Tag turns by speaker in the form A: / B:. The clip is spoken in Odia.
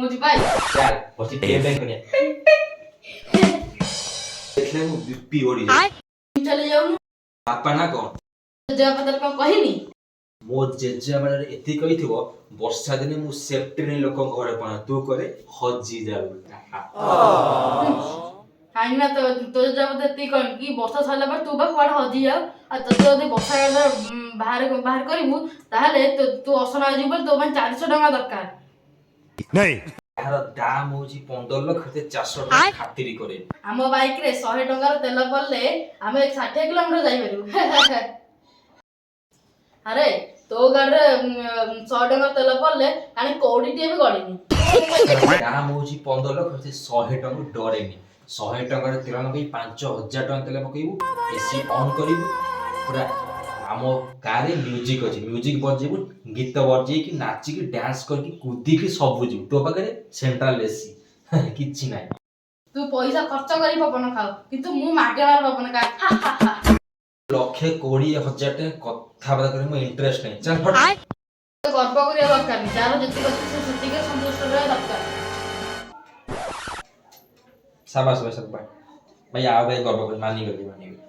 A: বুঝি পাই
B: ଚାଲ ବସି ଟେ ବ୍ୟାଙ୍କ କରିବା ଦେଖିଲେ ମୁଁ ବିପି ବଢି
A: চলে যাও
B: ବାପା ନା କଣ
A: ଜବାବ ତୋର କଣ କହିନି
B: ମୋ ଜେଜେବାପାରେ ଏତିକି କହିଥିବ ବର୍ଷା ଦିନେ ମୁଁ ସେଫ୍ଟିରେ ଲୋକଙ୍କ ଘରେ ପହଞ୍ଚେ ତୁ କରେ ହଜି ଯାଉ
A: କାହିଁକି ନା ତୋ ଜବାବ ଏତିକି କହିନି କି ବର୍ଷା ସରିଲା ପରେ ତୁ ବା କୁଆଡେ ହଜି ଯାଉ ଆଉ ତୋତେ ଯଦି ବର୍ଷା ବାହାର କରିବୁ ତାହେଲେ ତୁ ଅସନା ହେଇଯିବୁ ବୋଲି ତୋ ପାଇଁ 400 ଟଙ୍କା ଦରକାର
B: ଏହାର ଦାମ ହଉଛି 15 ଲକ୍ଷ 400 ଟଙ୍କା ଖାତିରି କରେ
A: ଆମ ବାଇକ ରେ 100 ଟଙ୍କାର ତେଲ ପଡିଲେ ଆମେ 60 କିଲୋମିଟର ଯାଇପାରିବୁ ଆରେ ତୋ ଗାଡିରେ 100 ଟଙ୍କାର ତେଲ ପଡିଲେ କାଣି କୋଉଠିଟିଏ ବି ଗଡିନି
B: ଦାମ ହଉଛି 15 ଲକ୍ଷ 100 ଟଙ୍କା ଡରେନି 100 ଟଙ୍କାର ତେଲ ପକେଇ 5000 ଟଙ୍କା ତେଲ ପକେଇବୁ ଏସି ଅନ୍ କରିବୁ ପୁରା ଆମ ଗାଁରେ ମ୍ୟୁଜିକ୍ ଅଛି ମ୍ୟୁଜିକ୍ ବଜେଇବୁ ଗୀତ ବଜେଇକି ନାଚିକି ଡ୍ୟାନ୍ସ କରିକି କୁଦିକି ସବୁ ଯିବୁ ତୋ ପାଖରେ ସେଣ୍ଟ୍ରାଲ ଏସି କିଛି ନାହିଁ
A: ତୁ ପଇସା ଖର୍ଚ୍ଚ କରି ପବନ ଖାଉ କିନ୍ତୁ ମୁଁ ମାଗଣାରେ ପବନ ଖାଏ
B: ଲକ୍ଷେ 20,000 ଟଙ୍କା କଥାବାର୍ତ୍ତା କରି ମୋ ଇଣ୍ଟରେଷ୍ଟ ନାହିଁ ଚାଲ ଫଟ
A: ଗର୍ବ କରିବା ଦରକାର ନାହିଁ ଯାହାର ଯେତିକି ଅଛି ସେ ସେତିକି ସନ୍ତୁଷ୍ଟ ରହିବା ଦରକାର
B: शाबाश भाई सब भाई भाई आओ भाई गौरव मानी गली